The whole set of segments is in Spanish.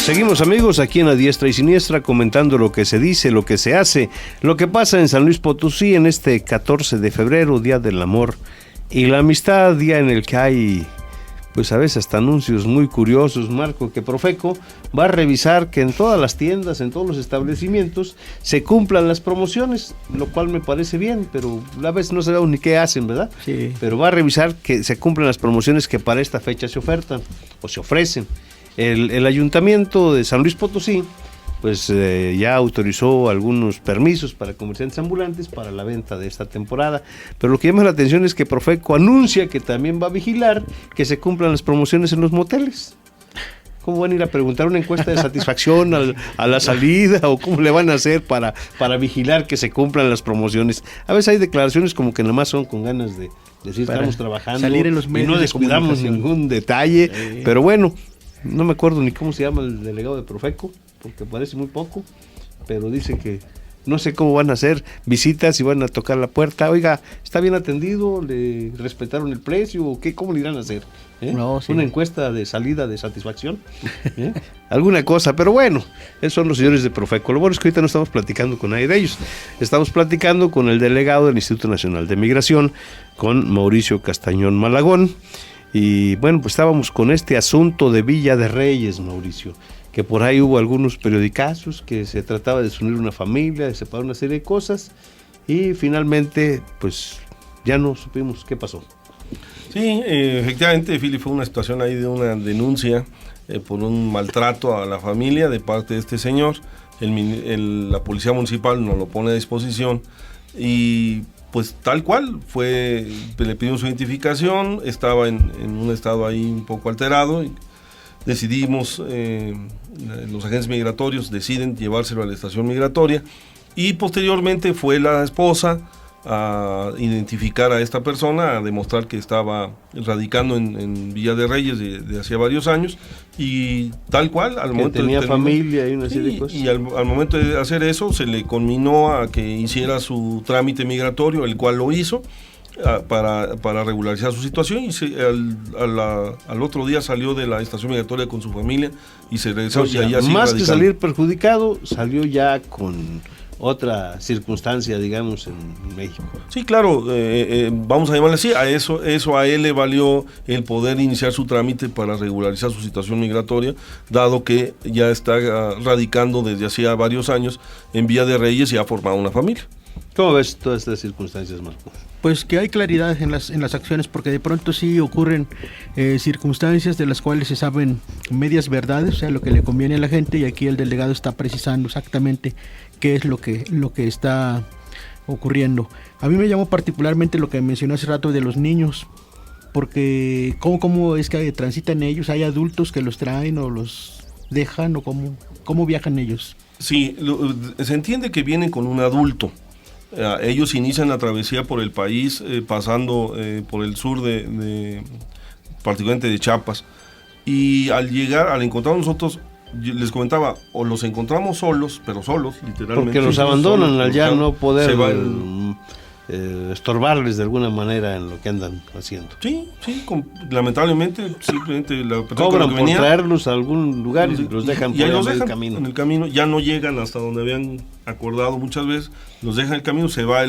Seguimos, amigos, aquí en A Diestra y Siniestra, comentando lo que se dice, lo que se hace, lo que pasa en San Luis Potosí en este 14 de febrero, Día del Amor y la Amistad, día en el que hay, pues a veces hasta anuncios muy curiosos, Marco, que Profeco va a revisar que en todas las tiendas, en todos los establecimientos, se cumplan las promociones, lo cual me parece bien, pero a veces no sabemos ni qué hacen, ¿verdad? Sí. Pero va a revisar que se cumplan las promociones que para esta fecha se ofertan o se ofrecen. El Ayuntamiento de San Luis Potosí pues ya autorizó algunos permisos para comerciantes ambulantes para la venta de esta temporada, pero lo que llama la atención es que Profeco anuncia que también va a vigilar que se cumplan las promociones en los moteles. ¿Cómo van a ir a preguntar una encuesta de satisfacción a la salida o cómo le van a hacer para vigilar que se cumplan las promociones? A veces hay declaraciones como que nada más son con ganas de decir para estamos trabajando salir en los medios y no descuidamos ningún detalle, pero bueno, no me acuerdo ni cómo se llama el delegado de Profeco, porque parece muy poco, pero dice que no sé cómo van a hacer visitas y van a tocar la puerta. Oiga, ¿está bien atendido? ¿Le respetaron el precio? ¿O qué? ¿Cómo le irán a hacer? No, sí. ¿Una encuesta de salida de satisfacción? Alguna cosa, pero bueno, esos son los señores de Profeco. Lo bueno es que ahorita no estamos platicando con nadie de ellos. Estamos platicando con el delegado del Instituto Nacional de Migración, con Mauricio Castañón Malagón. Y bueno, pues estábamos con este asunto de Villa de Reyes, Mauricio, que por ahí hubo algunos periodicazos que se trataba de desunir una familia, de separar una serie de cosas, y finalmente pues ya no supimos qué pasó. Sí, efectivamente, Fili, fue una situación ahí de una denuncia por un maltrato a la familia de parte de este señor. La policía municipal nos lo pone a disposición y pues tal cual, le pidimos su identificación, estaba en un estado ahí un poco alterado, y decidimos, los agentes migratorios deciden llevárselo a la estación migratoria, y posteriormente fue la esposa a identificar a esta persona, a demostrar que estaba radicando en Villa de Reyes de hacía varios años, y tal cual, al momento tenía familia y una serie de cosas. Y al momento de hacer eso, se le conminó a que hiciera su trámite migratorio, el cual lo hizo, para regularizar su situación, y al otro día salió de la estación migratoria con su familia y se regresó. O sea, y allá más que salir perjudicado, salió ya con otra circunstancia, digamos, en México. Sí, claro, vamos a llamarle así, eso a él le valió el poder iniciar su trámite para regularizar su situación migratoria, dado que ya está radicando desde hacía varios años en Villa de Reyes y ha formado una familia. ¿Cómo ves todas estas circunstancias, Marco? Pues que hay claridad en las acciones, porque de pronto sí ocurren circunstancias de las cuales se saben medias verdades, o sea, lo que le conviene a la gente, y aquí el delegado está precisando exactamente qué es lo que está ocurriendo. A mí me llamó particularmente lo que mencionó hace rato de los niños, porque ¿cómo es que transitan ellos? ¿Hay adultos que los traen o los dejan, o cómo viajan ellos? Sí, se entiende que vienen con un adulto. Ellos inician la travesía por el país, pasando por el sur particularmente de Chiapas, y al encontrar nosotros, les comentaba, o los encontramos solos, pero solos, literalmente. Porque los abandonan solos, al ya no poder estorbarles de alguna manera en lo que andan haciendo. Sí, lamentablemente, simplemente la persona cobran que por venía, traerlos a algún lugar y los dejan por el camino. En el camino, ya no llegan hasta donde habían acordado muchas veces, los dejan en el camino, se va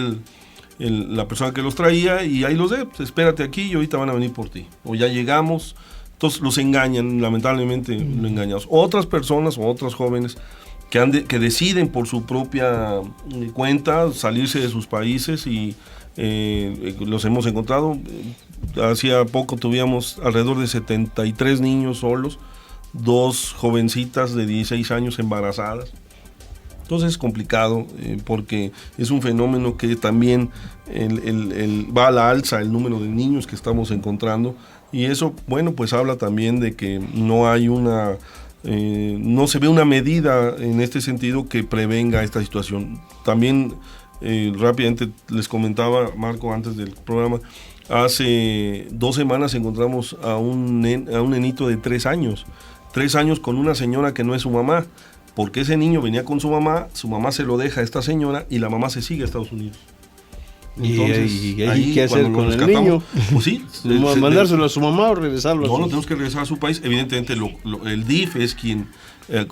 la persona que los traía y ahí los pues, espérate aquí y ahorita van a venir por ti, o ya llegamos. Entonces los engañan, lamentablemente lo engañamos. Otras personas o otros jóvenes que deciden por su propia cuenta salirse de sus países, y los hemos encontrado. Hacía poco tuvimos alrededor de 73 niños solos, 2 jovencitas de 16 años embarazadas. Entonces es complicado, porque es un fenómeno que también va a la alza el número de niños que estamos encontrando, y eso, bueno, pues habla también de que no hay no se ve una medida en este sentido que prevenga esta situación. También rápidamente les comentaba, Marco, antes del programa, hace 2 semanas encontramos a un nenito de 3 años con una señora que no es su mamá, porque ese niño venía con su mamá se lo deja a esta señora y la mamá se sigue a Estados Unidos. Entonces, ¿Y ahí qué hacer cuando con lo el rescatamos, niño? pues sí. ¿Mandárselo a su mamá o regresarlo? No, lo tenemos que regresar a su país. Evidentemente el DIF es quien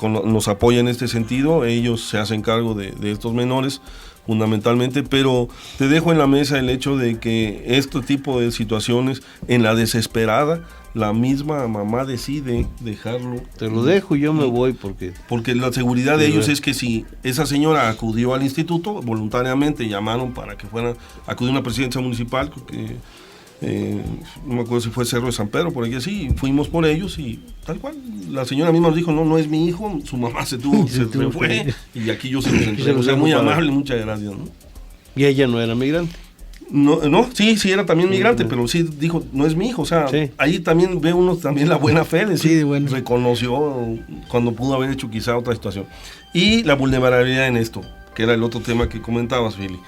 nos apoya en este sentido. Ellos se hacen cargo de estos menores fundamentalmente, pero te dejo en la mesa el hecho de que este tipo de situaciones, en la desesperada, la misma mamá decide dejarlo. Te lo dejo y yo me voy porque la seguridad de ellos es que si esa señora acudió al instituto, voluntariamente llamaron para que acudió a una presidencia municipal, que no me acuerdo si fue Cerro de San Pedro, por aquí así, fuimos por ellos y tal cual, la señora misma nos dijo, no es mi hijo, su mamá se fue y aquí yo se los entrego. O sea, muy amable, muchas gracias, ¿no? Y ella no era migrante. No, sí era también migrante, pero sí dijo, no es mi hijo, o sea, sí. Ahí también ve uno también la buena fe, bueno. Reconoció cuando pudo haber hecho quizá otra situación. Y la vulnerabilidad en esto, que era el otro tema que comentabas, Fili.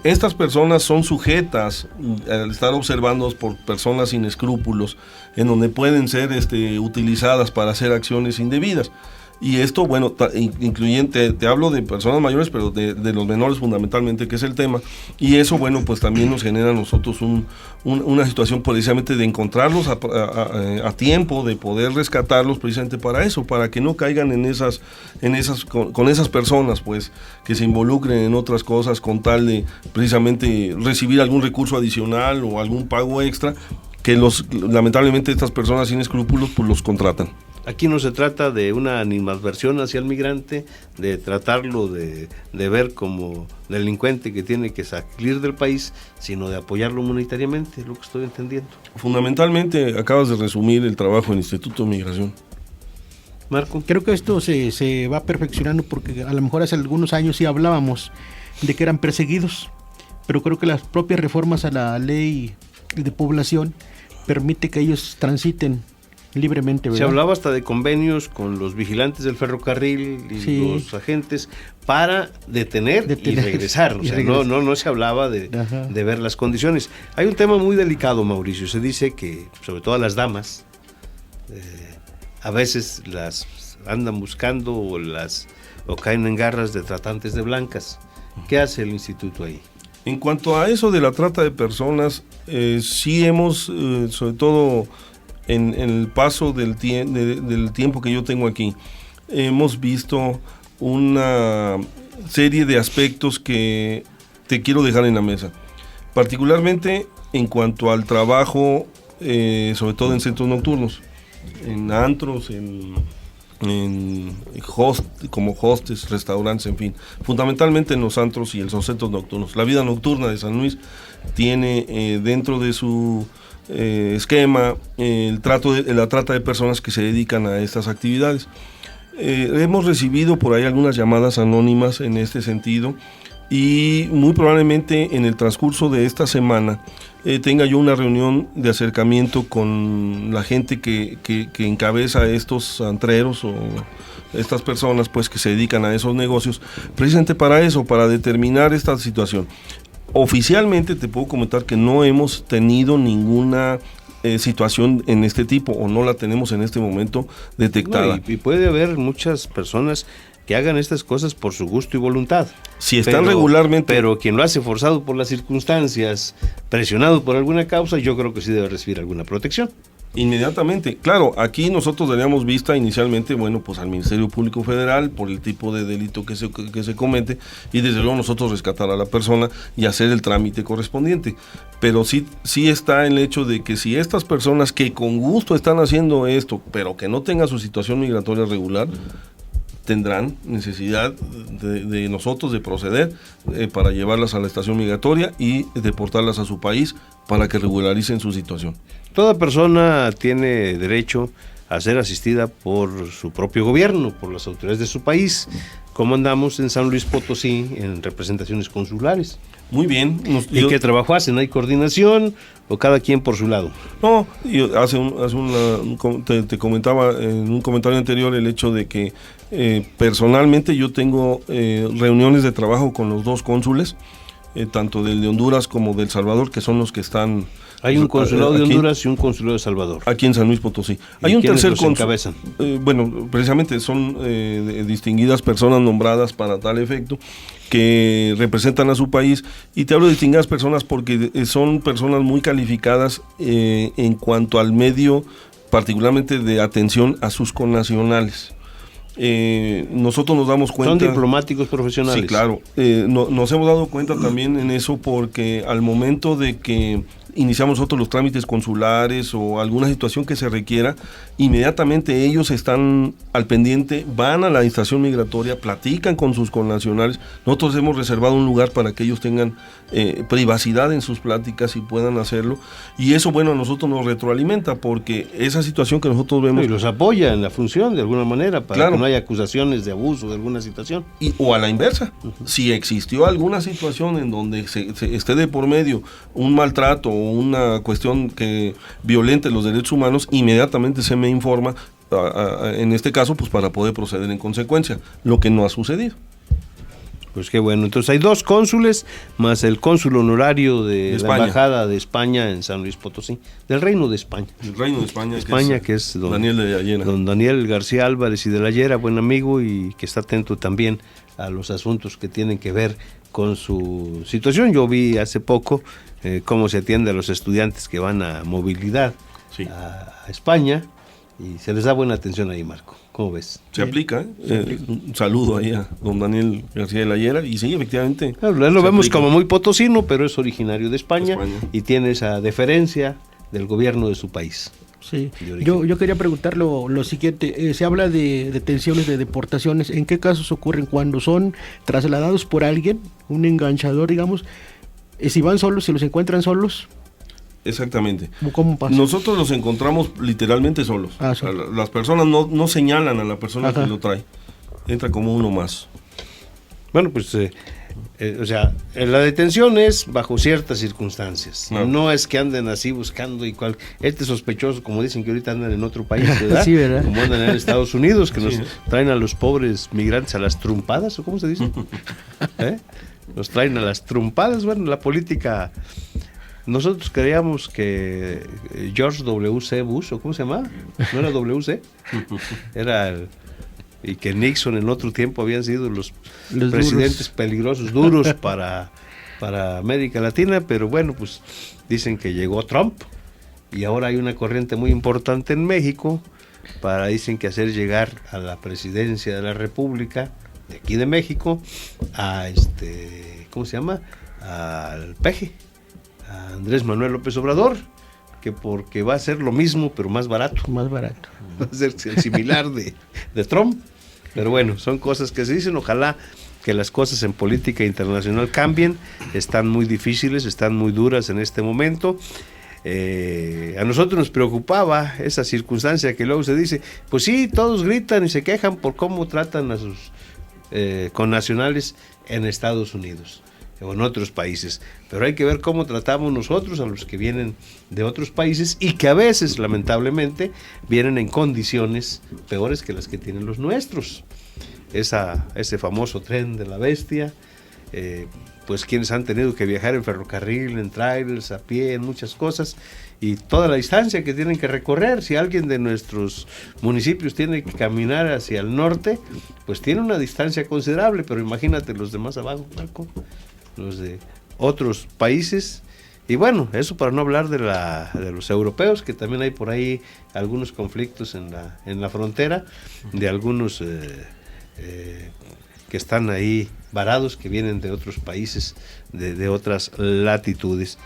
Estas personas son sujetas al estar observados por personas sin escrúpulos, en donde pueden ser utilizadas para hacer acciones indebidas. Y esto, bueno, incluyente, te hablo de personas mayores, pero de los menores fundamentalmente, que es el tema. Y eso, bueno, pues también nos genera a nosotros una situación precisamente de encontrarlos a tiempo, de poder rescatarlos precisamente para eso, para que no caigan con esas personas, pues, que se involucren en otras cosas con tal de precisamente recibir algún recurso adicional o algún pago extra, que lamentablemente estas personas sin escrúpulos pues los contratan. Aquí no se trata de una animadversión hacia el migrante, de tratarlo de ver como delincuente que tiene que salir del país, sino de apoyarlo monetariamente, es lo que estoy entendiendo. Fundamentalmente, acabas de resumir el trabajo del Instituto de Migración. Marco. Creo que esto se va perfeccionando porque a lo mejor hace algunos años sí hablábamos de que eran perseguidos, pero creo que las propias reformas a la ley de población permite que ellos transiten libremente, ¿verdad? Se hablaba hasta de convenios con los vigilantes del ferrocarril y los agentes para detener y regresar. O sea, no se hablaba de ver las condiciones. Hay un tema muy delicado, Mauricio. Se dice que, sobre todo a las damas, a veces las andan buscando o caen en garras de tratantes de blancas. ¿Qué hace el instituto ahí? En cuanto a eso de la trata de personas, sí hemos, sobre todo en el paso del tiempo que yo tengo aquí, hemos visto una serie de aspectos que te quiero dejar en la mesa. Particularmente en cuanto al trabajo, sobre todo en centros nocturnos, en antros, como hostes, restaurantes, en fin, fundamentalmente en los antros y en los centros nocturnos. La vida nocturna de San Luis tiene dentro de su esquema la trata de personas que se dedican a estas actividades. Hemos recibido por ahí algunas llamadas anónimas en este sentido y muy probablemente en el transcurso de esta semana tenga yo una reunión de acercamiento con la gente que encabeza estos antreros o estas personas pues que se dedican a esos negocios, precisamente para eso, para determinar esta situación. Oficialmente te puedo comentar que no hemos tenido ninguna situación en este tipo o no la tenemos en este momento detectada. No, y puede haber muchas personas que hagan estas cosas por su gusto y voluntad. Si están regularmente... Pero quien lo hace forzado por las circunstancias, presionado por alguna causa, yo creo que sí debe recibir alguna protección. Inmediatamente, claro, aquí nosotros daríamos vista inicialmente, bueno, pues al Ministerio Público Federal por el tipo de delito que se comete y desde luego nosotros rescatar a la persona y hacer el trámite correspondiente. Pero sí está el hecho de que si estas personas que con gusto están haciendo esto, pero que no tengan su situación migratoria regular, tendrán necesidad de nosotros de proceder para llevarlas a la estación migratoria y deportarlas a su país para que regularicen su situación. Toda persona tiene derecho a ser asistida por su propio gobierno, por las autoridades de su país. ¿Cómo andamos en San Luis Potosí en representaciones consulares? Muy bien. ¿Y qué trabajo hacen? ¿Hay coordinación o cada quien por su lado? No, te comentaba en un comentario anterior el hecho de que personalmente yo tengo reuniones de trabajo con los dos cónsules tanto del de Honduras como del Salvador, que son los que están... Hay un consulado de aquí, Honduras y un consulado de Salvador. Aquí en San Luis Potosí. Hay un tercer consulado. Bueno, precisamente son distinguidas personas nombradas para tal efecto, que representan a su país, y te hablo de distinguidas personas porque son personas muy calificadas en cuanto al medio, particularmente de atención a sus connacionales. Nosotros nos damos cuenta... Son diplomáticos profesionales. Sí, claro. Nos hemos dado cuenta también en eso, porque al momento de que iniciamos nosotros los trámites consulares o alguna situación que se requiera, inmediatamente ellos están al pendiente, van a la estación migratoria, platican con sus connacionales. Nosotros hemos reservado un lugar para que ellos tengan privacidad en sus pláticas y puedan hacerlo, y eso, bueno, a nosotros nos retroalimenta, porque esa situación que nosotros vemos... Y los apoya en la función de alguna manera, para claro, que no haya acusaciones de abuso de alguna situación. O a la inversa, si existió alguna situación en donde se esté de por medio un maltrato o una cuestión que violente los derechos humanos, inmediatamente se me informa, en este caso, pues para poder proceder en consecuencia, lo que no ha sucedido. Pues qué bueno. Entonces hay 2 cónsules más el cónsul honorario de la Embajada de España en San Luis Potosí, del Reino de España. El Reino de España, que es don Daniel de la Llera. Don Daniel García Álvarez y de la Llera, buen amigo, y que está atento también a los asuntos que tienen que ver con su situación. Yo vi hace poco cómo se atiende a los estudiantes que van a movilidad, sí, a España, y se les da buena atención ahí, Marco. ¿Cómo ves? Se aplica, un saludo ahí a don Daniel García de la Llera, y sí, efectivamente. Claro, lo vemos aplica como muy potosino, pero es originario de España y tiene esa deferencia del gobierno de su país. Sí, yo quería preguntar lo siguiente. Se habla de detenciones, de deportaciones. ¿En qué casos ocurren? Cuando son trasladados por alguien, un enganchador, digamos, si van solos, si los encuentran solos. Exactamente. ¿Cómo pasa? Nosotros los encontramos literalmente solos. Las personas no señalan a la persona que lo trae. Entra como uno más. Bueno, pues, o sea, la detención es bajo ciertas circunstancias. No es que anden así buscando y sospechoso, como dicen que ahorita andan en otro país, ¿verdad? Sí, ¿verdad? Como andan en Estados Unidos, que nos traen a los pobres migrantes a las trumpadas, ¿o cómo se dice? Los traen a las trumpadas. Bueno, la política... Nosotros creíamos que George W.C. Bush, ¿o cómo se llama? ¿No era W.C.? Y que Nixon en otro tiempo habían sido los presidentes duros, peligrosos, duros para América Latina, pero bueno, pues dicen que llegó Trump, y ahora hay una corriente muy importante en México dicen que hacer llegar a la presidencia de la República, de aquí de México, a ¿cómo se llama? Al peje, a Andrés Manuel López Obrador, que porque va a ser lo mismo pero más barato. Más barato. Va a ser el similar de Trump. Pero bueno, son cosas que se dicen. Ojalá que las cosas en política internacional cambien. Están muy difíciles, están muy duras en este momento. A nosotros nos preocupaba esa circunstancia que luego se dice, pues sí, todos gritan y se quejan por cómo tratan a sus connacionales en Estados Unidos o en otros países, pero hay que ver cómo tratamos nosotros a los que vienen de otros países y que a veces, lamentablemente, vienen en condiciones peores que las que tienen los nuestros. Ese famoso tren de la bestia, pues quienes han tenido que viajar en ferrocarril, en trailers, a pie, en muchas cosas, y toda la distancia que tienen que recorrer. Si alguien de nuestros municipios tiene que caminar hacia el norte, pues tiene una distancia considerable, pero imagínate los de más abajo, Marco, los de otros países. Y bueno, eso para no hablar de los europeos, que también hay por ahí algunos conflictos en la frontera, de algunos que están ahí varados, que vienen de otros países, de otras latitudes.